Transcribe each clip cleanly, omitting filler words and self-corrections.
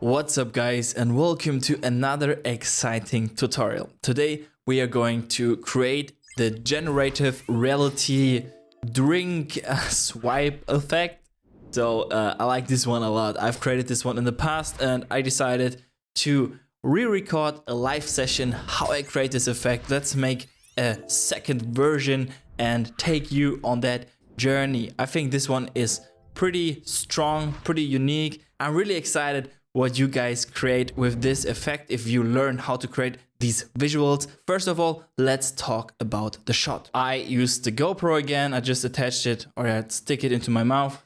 What's up guys, and welcome to another exciting tutorial. Today we are going to create the generative reality drink swipe effect. So I like this one a lot. I've created this one in the past and I decided to re-record a live session how I create this effect. Let's make a second version and take you on that journey. I think this one is pretty strong, pretty unique. I'm really excited what you guys create with this effect if you learn how to create these visuals. First of all, let's talk about the shot. I used the GoPro again. I just attached it, or I stick it into my mouth.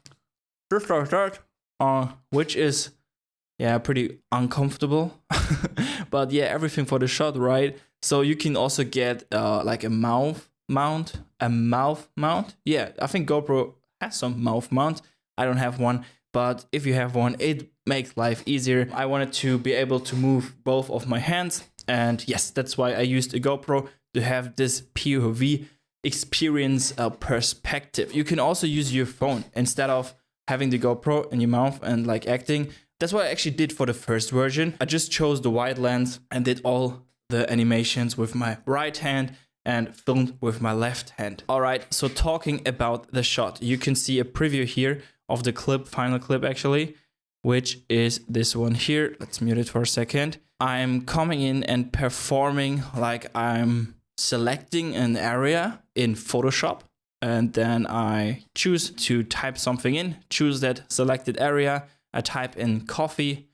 Just like that, which is, pretty uncomfortable. But yeah, everything for the shot, right? So you can also get like a mouth mount. Yeah, I think GoPro has some mouth mount. I don't have one, but if you have one, it makes life easier. I wanted to be able to move both of my hands, and yes, that's why I used a GoPro to have this POV experience perspective. You can also use your phone instead of having the GoPro in your mouth and like acting. That's what I actually did for the first version. I just chose the wide lens and did all the animations with my right hand and filmed with my left hand. All right, so talking about the shot, you can see a preview here of the clip, final clip actually, which is this one here. Let's mute it for a second. I'm coming in and performing like I'm selecting an area in Photoshop, and then I choose to type something in, choose that selected area. I type in coffee,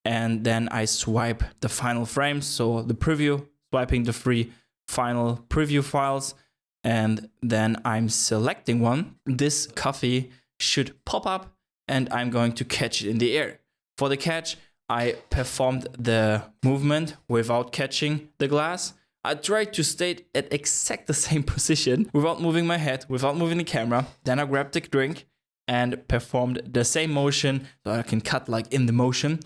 and then I swipe the final frame. So the preview, swiping the three final preview files, and then I'm selecting one. This coffee should pop up and I'm going to catch it in the air. For the catch, I performed the movement without catching the glass. I tried to stay at exact the same position without moving my head, without moving the camera. Then I grabbed the drink and performed the same motion, so I can cut like in the motion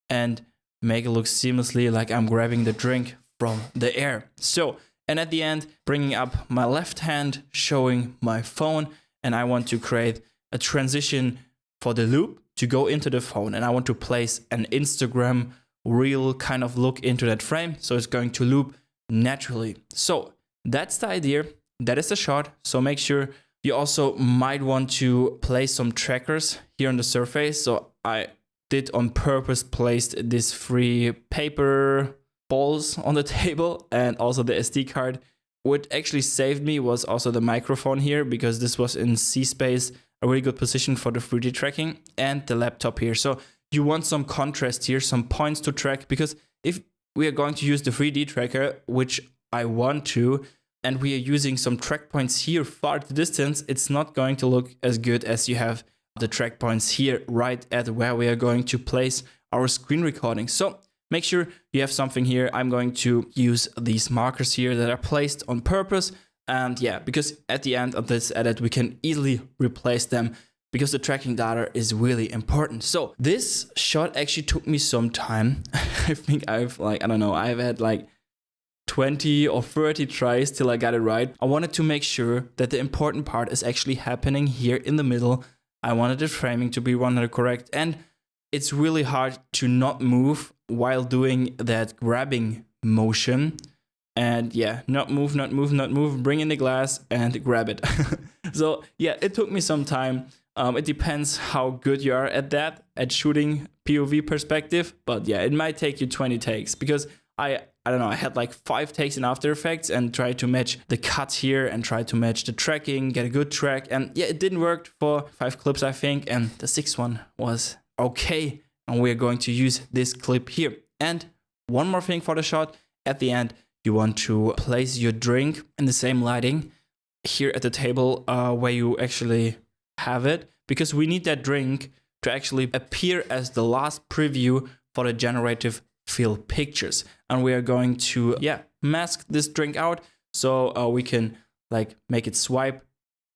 and make it look seamlessly like I'm grabbing the drink from the air. So, and at the end, bringing up my left hand, showing my phone, and I want to create a transition for the loop to go into the phone, and I want to place an Instagram reel kind of look into that frame, so it's going to loop naturally. So that's the idea, that is the shot. So make sure you also might want to place some trackers here on the surface. So I did on purpose placed these three paper balls on the table and also the SD card. What actually saved me was also the microphone here, because this was in C space, a really good position for the 3D tracking, and the laptop here. So you want some contrast here, some points to track, because if we are going to use the 3D tracker, which I want to, and we are using some track points here far to the distance, it's not going to look as good as you have the track points here right at where we are going to place our screen recording. So make sure you have something here. I'm going to use these markers here that are placed on purpose. And yeah, because at the end of this edit, we can easily replace them because the tracking data is really important. So this shot actually took me some time. I think I've had like 20 or 30 tries till I got it right. I wanted to make sure that the important part is actually happening here in the middle. I wanted the framing to be 100% correct. And it's really hard to not move while doing that grabbing motion. And yeah, not move, bring in the glass and grab it. So yeah, it took me some time. It depends how good you are at that, at shooting POV perspective. But yeah, it might take you 20 takes, because I had like 5 takes in After Effects and tried to match the cut here and try to match the tracking, get a good track. And yeah, it didn't work for 5 clips, I think. And the 6th one was okay. And we're going to use this clip here. And one more thing for the shot, at the end, you want to place your drink in the same lighting here at the table where you actually have it, because we need that drink to actually appear as the last preview for the generative fill pictures. And we are going to, mask this drink out so we can like make it swipe,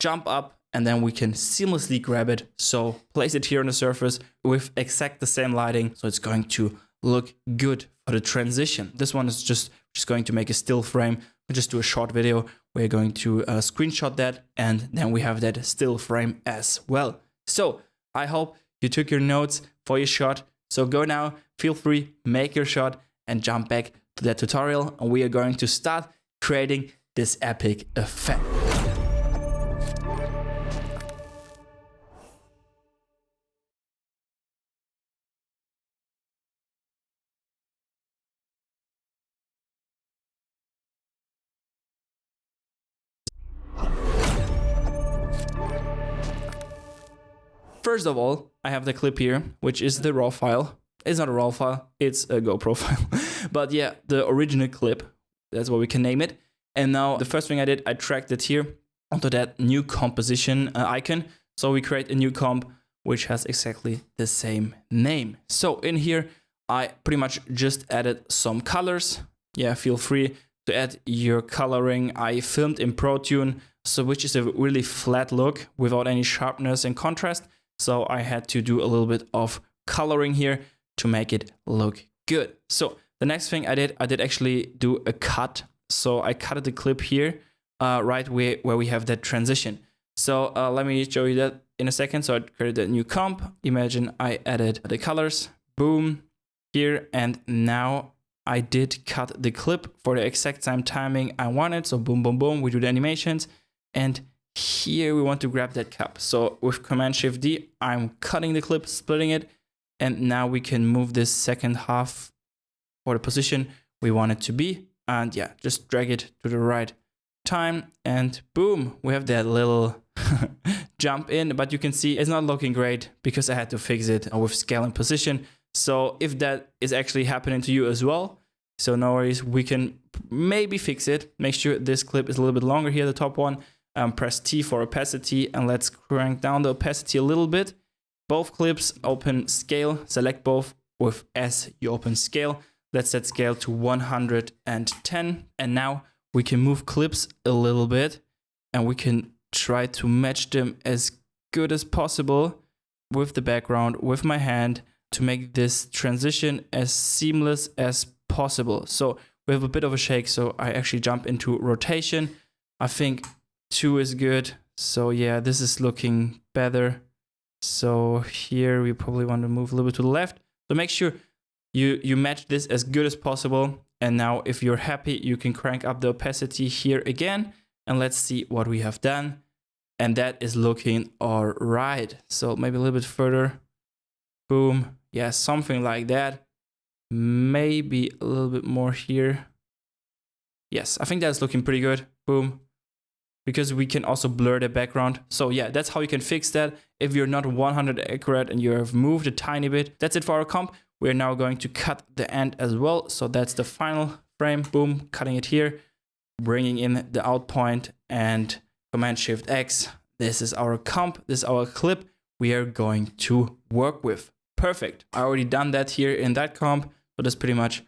jump up, and then we can seamlessly grab it. So place it here on the surface with exact the same lighting. So it's going to look good for the transition. This one is just going to make a still frame. We'll just do a short video. We're going to screenshot that, and then we have that still frame as well. So I hope you took your notes for your shot. So go now, feel free, make your shot and jump back to that tutorial. And we are going to start creating this epic effect. First of all, I have the clip here, which is the raw file. It's not a raw file, it's a GoPro file. But yeah, the original clip, that's what we can name it. And now the first thing I did, I tracked it here onto that new composition icon. So we create a new comp, which has exactly the same name. So in here, I pretty much just added some colors. Yeah, feel free to add your coloring. I filmed in ProTune, so which is a really flat look without any sharpness and contrast. So I had to do a little bit of coloring here to make it look good. So the next thing I did actually do a cut. So I cutted the clip here, right where we have that transition. So let me show you that in a second. So I created a new comp. Imagine I added the colors, boom, here. And now I did cut the clip for the exact same timing I wanted. So boom, boom, boom, we do the animations. And here we want to grab that cup. So with Command-Shift-D, I'm cutting the clip, splitting it. And now we can move this second half for the position we want it to be. And yeah, just drag it to the right time. And boom, we have that little jump in. But you can see it's not looking great because I had to fix it with scale and position. So if that is actually happening to you as well, so no worries, we can maybe fix it. Make sure this clip is a little bit longer here, the top one. Press T for opacity and let's crank down the opacity a little bit. Both clips, open scale, select both. With S, you open scale. Let's set scale to 110. And now we can move clips a little bit and we can try to match them as good as possible with the background, with my hand, to make this transition as seamless as possible. So we have a bit of a shake, so I actually jump into rotation. I think 2 is good. So yeah, this is looking better. So here we probably want to move a little bit to the left. So make sure you match this as good as possible. And now if you're happy, you can crank up the opacity here again. And let's see what we have done. And that is looking all right. So maybe a little bit further. Boom. Yeah, something like that. Maybe a little bit more here. Yes, I think that's looking pretty good. Boom. Because we can also blur the background. So yeah, that's how you can fix that. If you're not 100 accurate and you have moved a tiny bit, that's it for our comp. We're now going to cut the end as well. So that's the final frame. Boom, cutting it here, bringing in the out point and Command-Shift-X. This is our comp. This is our clip we are going to work with. Perfect. I already done that here in that comp. So that's pretty much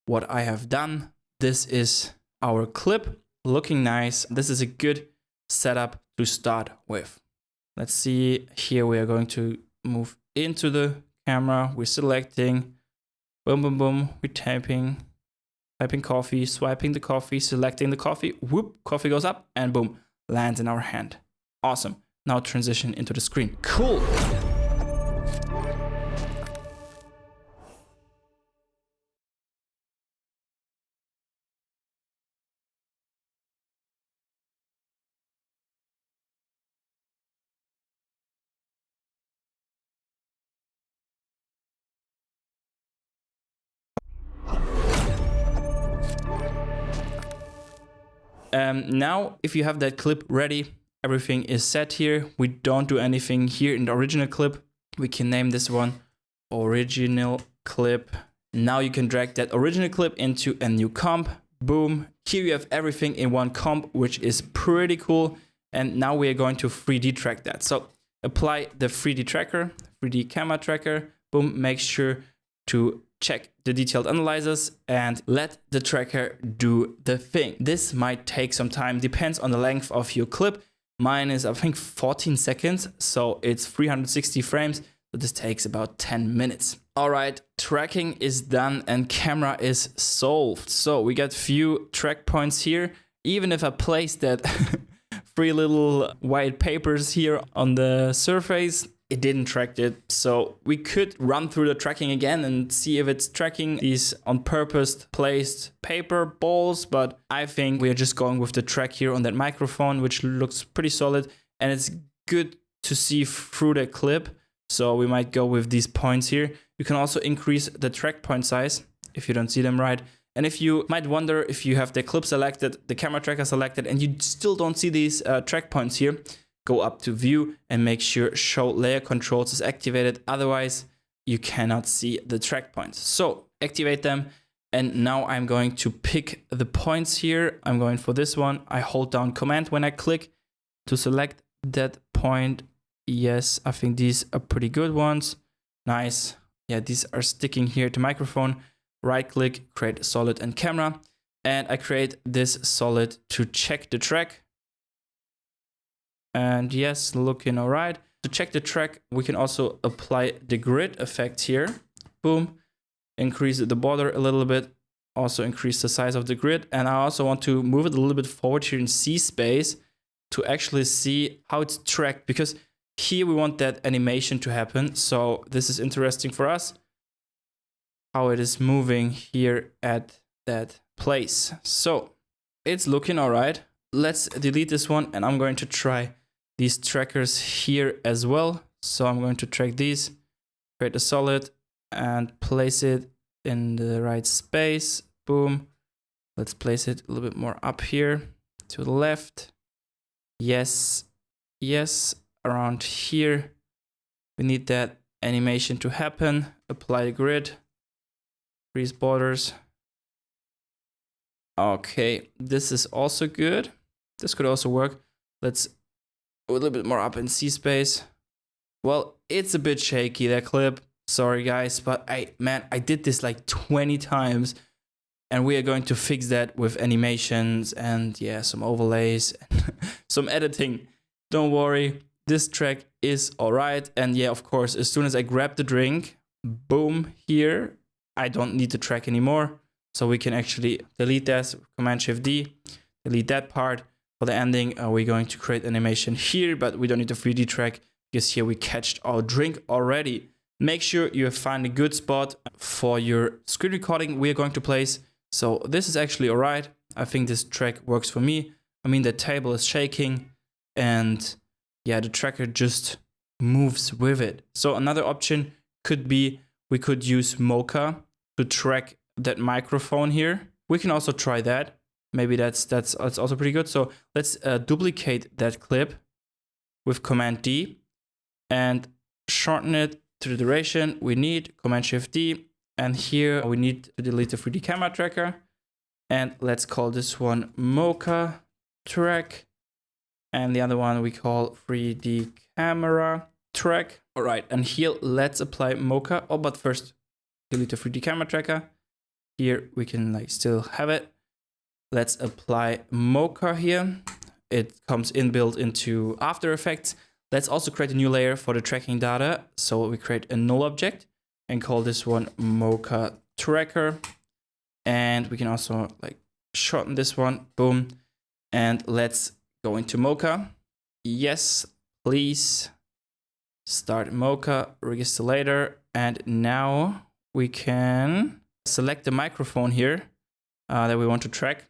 what I have done. This is our clip. Looking nice. This is a good setup to start with. Let's see. Here we are going to move into the camera. We're selecting. Boom, boom, boom. We're typing coffee, swiping the coffee, selecting the coffee. Whoop, coffee goes up and boom, lands in our hand. Awesome. Now transition into the screen. Cool. Now, if you have that clip ready, everything is set here. We don't do anything here in the original clip. We can name this one original clip. Now you can drag that original clip into a new comp. Boom. Here you have everything in one comp, which is pretty cool. And now we are going to 3D track that. So apply the 3D tracker, 3D camera tracker. Boom. Make sure to check the detailed analyzers and let the tracker do the thing. This might take some time, depends on the length of your clip. Mine is, I think, 14 seconds, so it's 360 frames, so this takes about 10 minutes. All right, tracking is done and camera is solved. So we got few track points here. Even if I place that 3 little white papers here on the surface, it didn't track it. So we could run through the tracking again and see if it's tracking these on purpose placed paper balls. But I think we are just going with the track here on that microphone, which looks pretty solid. And it's good to see through the clip. So we might go with these points here. You can also increase the track point size if you don't see them right. And if you might wonder if you have the clip selected, the camera tracker selected, and you still don't see these track points here, go up to view and make sure show layer controls is activated. Otherwise, you cannot see the track points. So activate them. And now I'm going to pick the points here. I'm going for this one. I hold down Command when I click to select that point. Yes, I think these are pretty good ones. Nice. Yeah, these are sticking here to microphone. Right click, create solid and camera. And I create this solid to check the track. And yes, looking all right. To check the track, we can also apply the grid effect here. Boom. Increase the border a little bit. Also increase the size of the grid. And I also want to move it a little bit forward here in C space to actually see how it's tracked, because here we want that animation to happen. So this is interesting for us, how it is moving here at that place. So it's looking all right. Let's delete this one, and I'm going to try these trackers here as well. So I'm going to track these, create a solid and place it in the right space. Boom. Let's place it a little bit more up here to the left. Yes. Yes. Around here. We need that animation to happen. Apply the grid. Increase borders. Okay. This is also good. This could also work. Let's go a little bit more up in C space. Well, it's a bit shaky, that clip. Sorry guys, but I did this like 20 times, and we are going to fix that with animations and yeah, some overlays and some editing. Don't worry, this track is all right. And yeah, of course, as soon as I grab the drink, boom, here, I don't need the track anymore. So we can actually delete that, Command-Shift-D, delete that part. For the ending, we're going to create animation here, but we don't need the 3D track because here we catched our drink already. Make sure you find a good spot for your screen recording we are going to place. So this is actually all right. I think this track works for me. I mean, the table is shaking and yeah, the tracker just moves with it. So another option could be we could use Mocha to track that microphone here. We can also try that. Maybe that's also pretty good. So let's duplicate that clip with Command-D and shorten it to the duration we need, Command-Shift-D. And here we need to delete the 3D camera tracker. And let's call this one Mocha track. And the other one we call 3D camera track. All right, and here let's apply Mocha. Oh, but first delete the 3D camera tracker. Here we can like still have it. Let's apply Mocha here. It comes inbuilt into After Effects. Let's also create a new layer for the tracking data. So we create a null object and call this one Mocha Tracker. And we can also like shorten this one. Boom. And let's go into Mocha. Yes, please. Start Mocha, register later. And now we can select the microphone here that we want to track.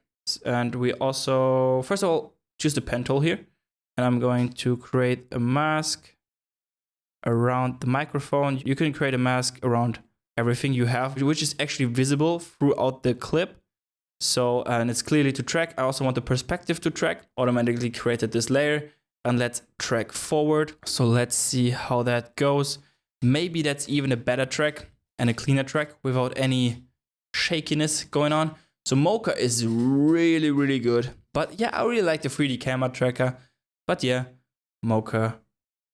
And we also, first of all, choose the pen tool here. And I'm going to create a mask around the microphone. You can create a mask around everything you have, which is actually visible throughout the clip. So, and it's clearly to track. I also want the perspective to track. Automatically created this layer. And let's track forward. So let's see how that goes. Maybe that's even a better track and a cleaner track without any shakiness going on. So Mocha is really, really good. But yeah, I really like the 3D camera tracker. But yeah, Mocha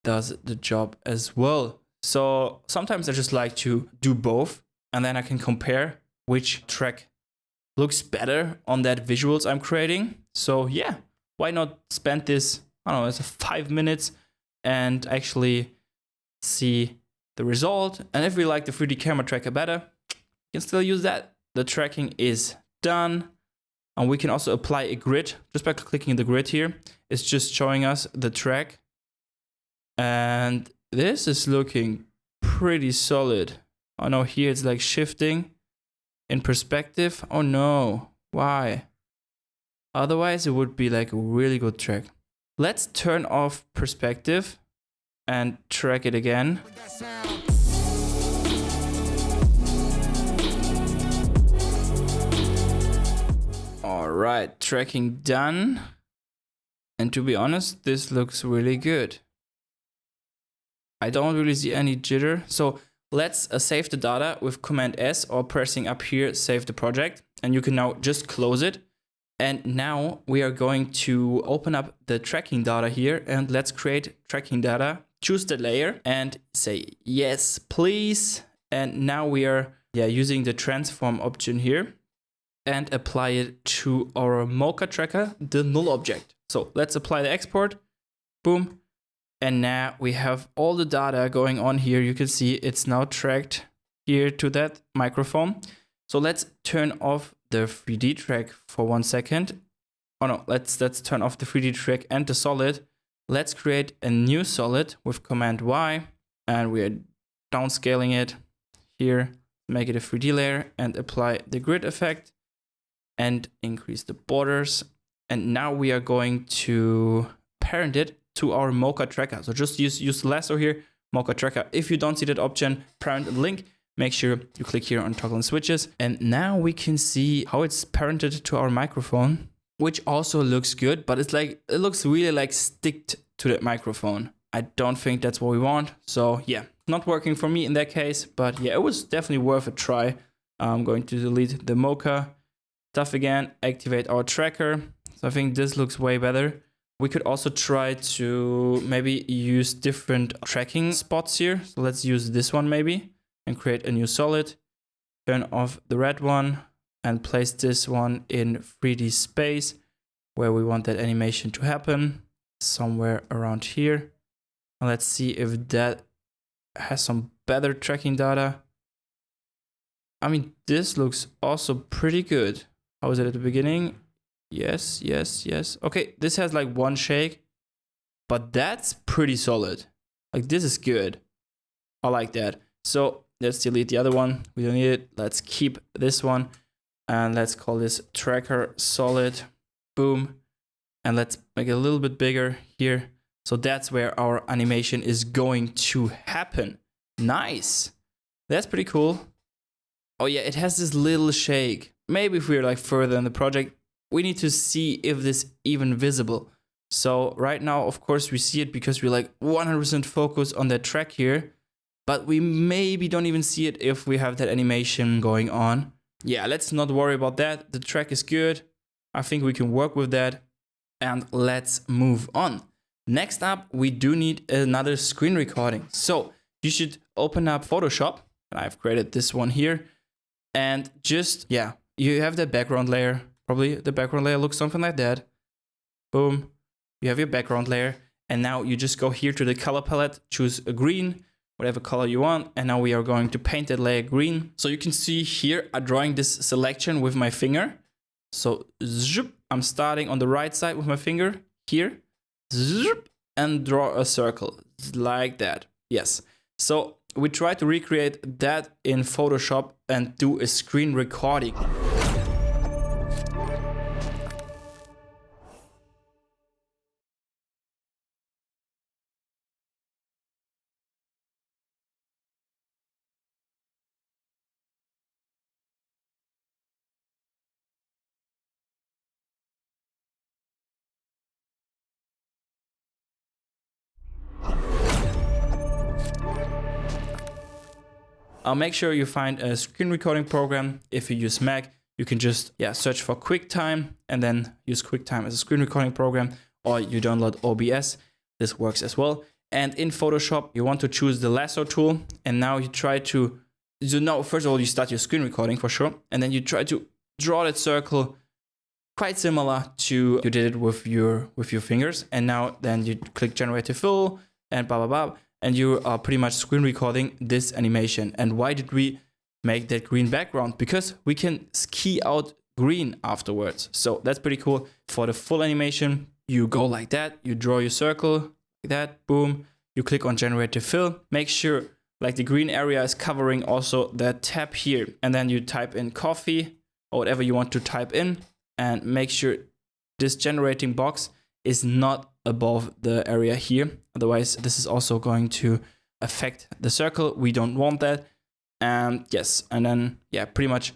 does the job as well. So sometimes I just like to do both, and then I can compare which track looks better on that visuals I'm creating. So yeah, why not spend this, I don't know, it's 5 minutes and actually see the result. And if we like the 3D camera tracker better, you can still use that. The tracking is done. And we can also apply a grid just by clicking the grid here. It's just showing us the track. And this is looking pretty solid. Oh no, here it's like shifting in perspective. Oh no, why? Otherwise it would be like a really good track. Let's turn off perspective and track it again. All right, tracking done. And to be honest, this looks really good. I don't really see any jitter. So let's save the data with Command S or pressing up here, save the project. And you can now just close it. And now we are going to open up the tracking data here and let's create tracking data. Choose the layer and say, yes, please. And now we are using the transform option here and apply it to our Mocha tracker, the null object. So let's apply the export, boom. And now we have all the data going on here. You can see it's now tracked here to that microphone. So let's turn off the 3D track for 1 second. Oh no, let's turn off the 3D track and the solid. Let's create a new solid with Command Y and we are downscaling it here, make it a 3D layer and apply the grid effect and increase the borders. And now we are going to parent it to our Mocha tracker. So just use the lasso here, Mocha tracker. If you don't see that option, parent and link, make sure you click here on toggle and switches. And now we can see how it's parented to our microphone, which also looks good, but it's like, it looks really like sticked to that microphone. I don't think that's what we want. So yeah, not working for me in that case, but yeah, it was definitely worth a try. I'm going to delete the Mocha stuff again, activate our tracker. So I think this looks way better. We could also try to maybe use different tracking spots here. So let's use this one maybe and create a new solid. Turn off the red one and place this one in 3D space where we want that animation to happen, somewhere around here. And let's see if that has some better tracking data. I mean, this looks also pretty good. How was it at the beginning? Yes, yes, yes. Okay, this has like one shake, but that's pretty solid. Like this is good. I like that. So let's delete the other one. We don't need it. Let's keep this one and let's call this tracker solid. Boom. And let's make it a little bit bigger here. So that's where our animation is going to happen. Nice. That's pretty cool. Oh yeah, it has this little shake. Maybe if we're like further in the project, we need to see if this even visible. So right now, of course, we see it because we're like 100% focused on that track here, but we maybe don't even see it if we have that animation going on. Yeah, let's not worry about that. The track is good. I think we can work with that and let's move on. Next up, we do need another screen recording. So you should open up Photoshop and I've created this one here and just, yeah, you have that background layer. Probably the background layer looks something like that. Boom. You have your background layer. And now you just go here to the color palette, choose a green, whatever color you want. And now we are going to paint that layer green. So you can see here, I'm drawing this selection with my finger. So zoop, I'm starting on the right side with my finger here. Zoop, and draw a circle like that. Yes. So we try to recreate that in Photoshop and do a screen recording. Make sure you find a screen recording program. If you use Mac, you can just search for QuickTime and then use QuickTime as a screen recording program, or you download OBS. This works as well. And in Photoshop, you want to choose the lasso tool. And now you try to, first of all, you start your screen recording for sure. And then you try to draw that circle quite similar to you did it with your fingers. And now then you click Generative Fill and blah, blah, blah. And you are pretty much screen recording this animation. And why did we make that green background? Because we can key out green afterwards. So that's pretty cool. For the full animation, you go like that. You draw your circle like that. Boom. you click on generative fill, make sure like the green area is covering also that tab here. And then you type in coffee or whatever you want to type in, and make sure this generating box is not above the area here. Otherwise, this is also going to affect the circle. We don't want that. And yes, and then yeah, pretty much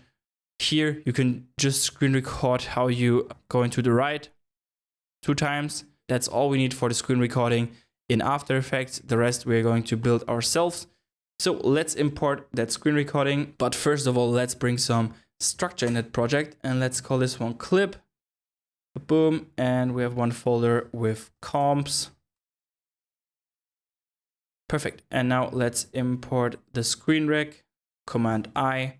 here you can just screen record how you go into the right 2 times. That's all we need for the screen recording in After Effects. The rest we're going to build ourselves. So let's import that screen recording. But first of all, let's bring some structure in that project, and let's call this one clip. Boom. And we have one folder with comps. Perfect. And now let's import the screen rec. Command I.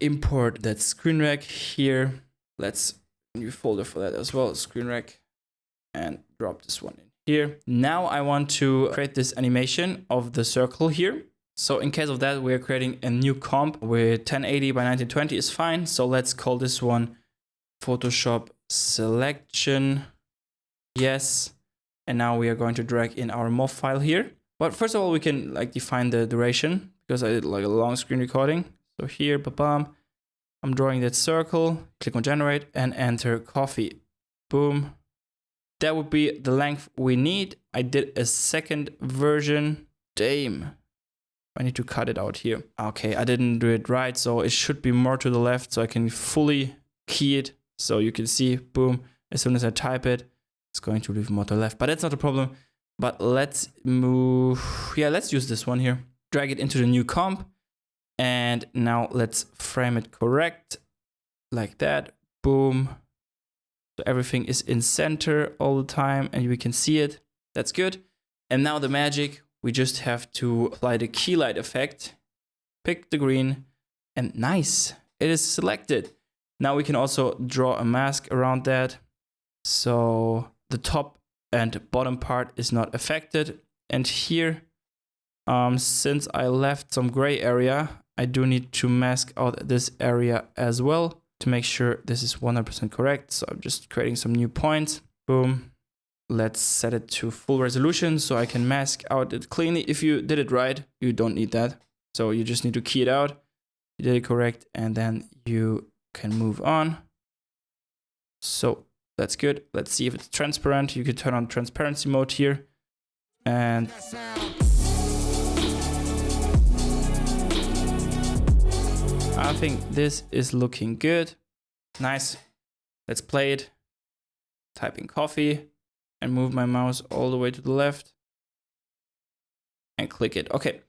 Import that screen rec here. Let's new folder for that as well. Screen rec. And drop this one in here. Now I want to create this animation of the circle here. So in case of that, we're creating a new comp with 1080 by 1920 is fine. So let's call this one Photoshop selection. Yes. And now we are going to drag in our MOV file here. But first of all, we can like define the duration because I did like a long screen recording. So here, ba-bam, I'm drawing that circle, click on generate and enter coffee. Boom. That would be the length we need. I did a second version. Damn. I need to cut it out here. Okay, I didn't do it right. So it should be more to the left so I can fully key it. So you can see, boom, as soon as I type it, it's going to leave more to the left. But that's not a problem. But let's move. Yeah, let's use this one here. Drag it into the new comp. And now let's frame it correct. Like that. Boom. So everything is in center all the time and we can see it. That's good. And now the magic, we just have to apply the key light effect, pick the green, and nice, it is selected. Now we can also draw a mask around that. So the top and bottom part is not affected. And here, since I left some gray area, I do need to mask out this area as well to make sure this is 100% correct. So I'm just creating some new points. Boom. Let's set it to full resolution so I can mask out it cleanly. If you did it right, you don't need that. So you just need to key it out. You did it correct, and then you can move on. So that's good. Let's see if it's transparent. You can turn on transparency mode here. And I think this is looking good. Nice. Let's play it. Type in coffee and move my mouse all the way to the left and click it. Okay.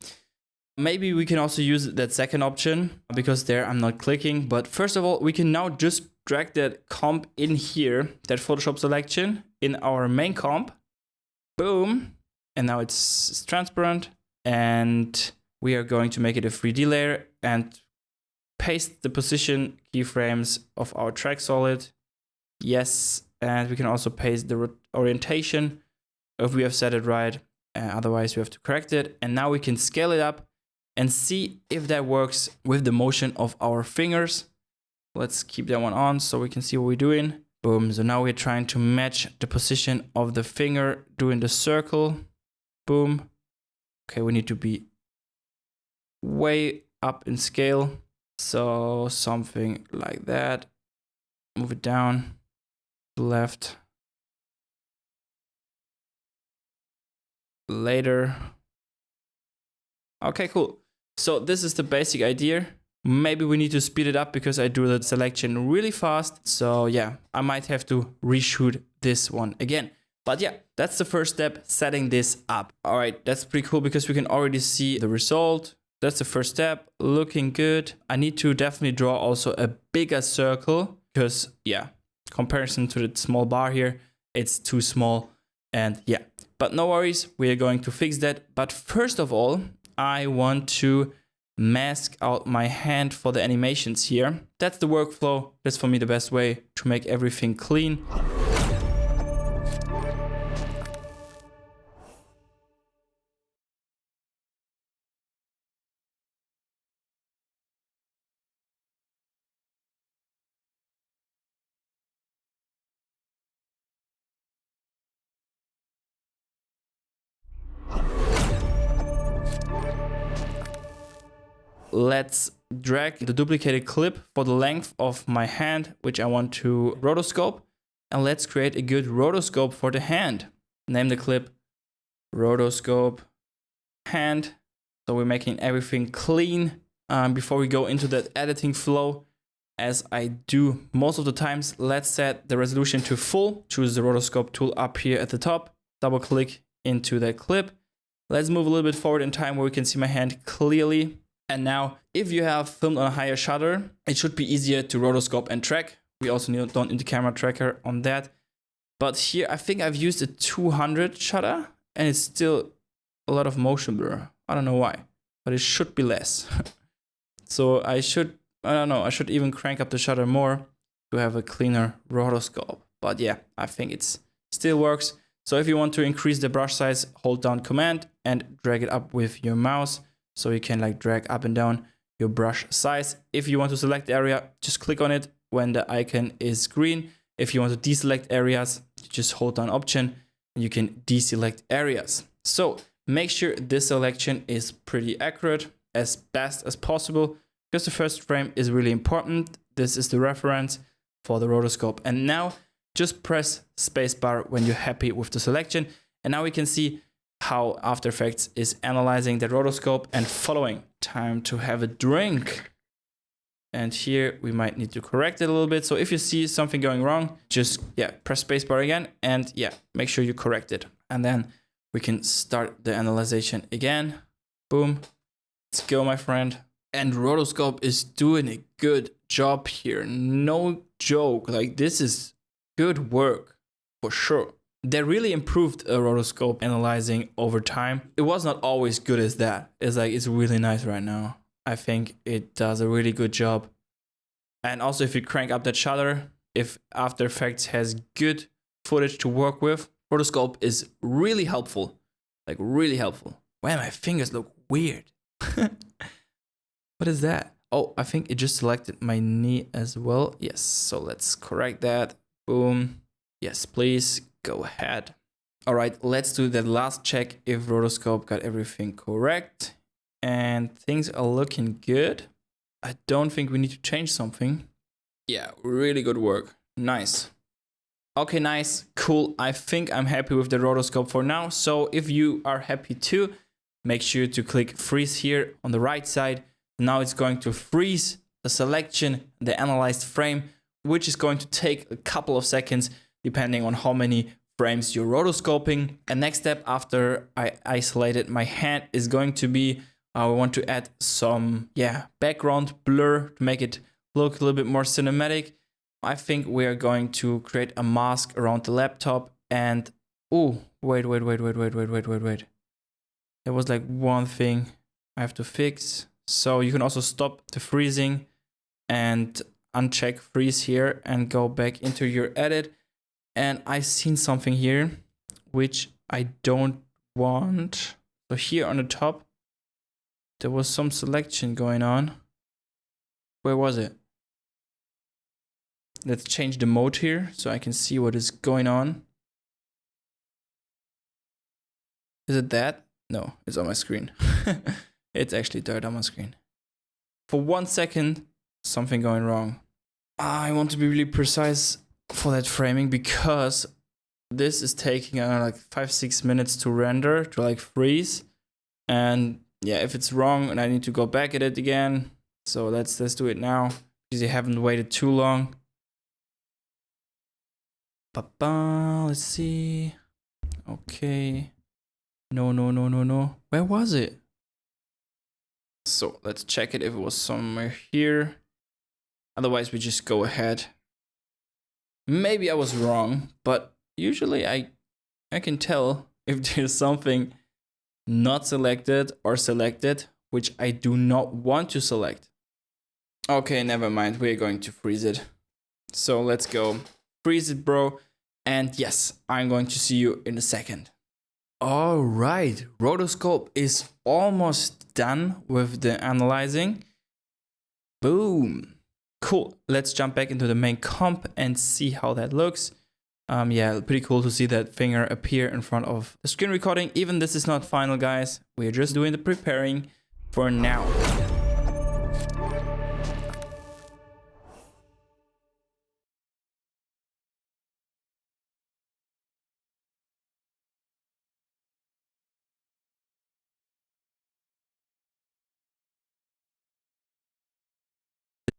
Maybe we can also use that second option because there I'm not clicking. But first of all, we can now just drag that comp in here, that Photoshop selection in our main comp. Boom. And now it's transparent. And we are going to make it a 3D layer and paste the position keyframes of our track solid. Yes. And we can also paste the orientation if we have set it right. Otherwise, we have to correct it. And now we can scale it up and see if that works with the motion of our fingers. Let's keep that one on so we can see what we're doing. Boom. So now we're trying to match the position of the finger doing the circle. Boom. Okay, we need to be way up in scale. So something like that. Move it down to the left. Later. Okay, cool. So this is the basic idea. Maybe we need to speed it up because I do the selection really fast. So yeah, I might have to reshoot this one again. But yeah, that's the first step, setting this up. All right, that's pretty cool because we can already see the result. That's the first step, looking good. I need to definitely draw also a bigger circle because yeah, comparison to the small bar here, it's too small. And yeah, but no worries, we are going to fix that. But first of all, I want to mask out my hand for the animations here. That's the workflow. That's for me the best way to make everything clean. let's drag the duplicated clip for the length of my hand, which I want to rotoscope. And let's create a good rotoscope for the hand. Name the clip rotoscope hand. So we're making everything clean before we go into that editing flow. As I do most of the times, let's set the resolution to full. Choose the rotoscope tool up here at the top. Double click into that clip. Let's move a little bit forward in time where we can see my hand clearly. And now, if you have filmed on a higher shutter, it should be easier to rotoscope and track. We also don't need the camera tracker on that. But here, I think I've used a 200 shutter and it's still a lot of motion blur. I don't know why, but it should be less. So I should even crank up the shutter more to have a cleaner rotoscope. But yeah, I think it still works. So if you want to increase the brush size, hold down Command and drag it up with your mouse. So you can like drag up and down your brush size. If you want to select the area, just click on it when the icon is green. If you want to deselect areas, just hold down Option and you can deselect areas. So make sure this selection is pretty accurate, as best as possible, because the first frame is really important. This is the reference for the rotoscope. And now just press spacebar when you're happy with the selection. And now we can see how After Effects is analyzing the rotoscope and following. Time to have a drink. And here we might need to correct it a little bit. So if you see something going wrong, just press spacebar again and make sure you correct it. And then we can start the analyzation again. Boom. Let's go, my friend. And rotoscope is doing a good job here. No joke. Like, this is good work for sure. They really improved rotoscope analyzing over time. It was not always good as that. It's really nice right now. I think it does a really good job. And also if you crank up that shutter, if After Effects has good footage to work with, rotoscope is really helpful. Like, really helpful. Wow, my fingers look weird. What is that? Oh, I think it just selected my knee as well. Yes, so let's correct that. Boom. Yes, please go ahead. All right, let's do that last check if rotoscope got everything correct. And things are looking good. I don't think we need to change something. Yeah, really good work. Nice. Okay, nice, cool. I think I'm happy with the rotoscope for now. So if you are happy too, make sure to click freeze here on the right side. Now it's going to freeze the selection, the analyzed frame, which is going to take a couple of seconds depending on how many frames you're rotoscoping. And next step after I isolated my hand is going to be, we want to add some background blur to make it look a little bit more cinematic. I think we are going to create a mask around the laptop and, oh, wait. There was like one thing I have to fix. So you can also stop the freezing and uncheck freeze here and go back into your edit. And I've seen something here, which I don't want. So here on the top, there was some selection going on. Where was it? Let's change the mode here so I can see what is going on. Is it that? No, it's on my screen. It's actually dirt on my screen. For 1 second, something going wrong. I want to be really precise for that framing because this is taking like 5-6 minutes to render, to like freeze. And if it's wrong and I need to go back at it again. So let's do it now because you haven't waited too long. Let's see. Okay. No. Where was it? So let's check it if it was somewhere here. Otherwise, we just go ahead. Maybe I was wrong, but usually I can tell if there's something not selected or selected, which I do not want to select. Okay, never mind. We're going to freeze it. So let's go. Freeze it, bro. And yes, I'm going to see you in a second. All right, rotoscope is almost done with the analyzing. Boom. Cool. Let's jump back into the main comp and see how that looks. Pretty cool to see that finger appear in front of the screen recording. Even this is not final, guys. We're just doing the preparing for now.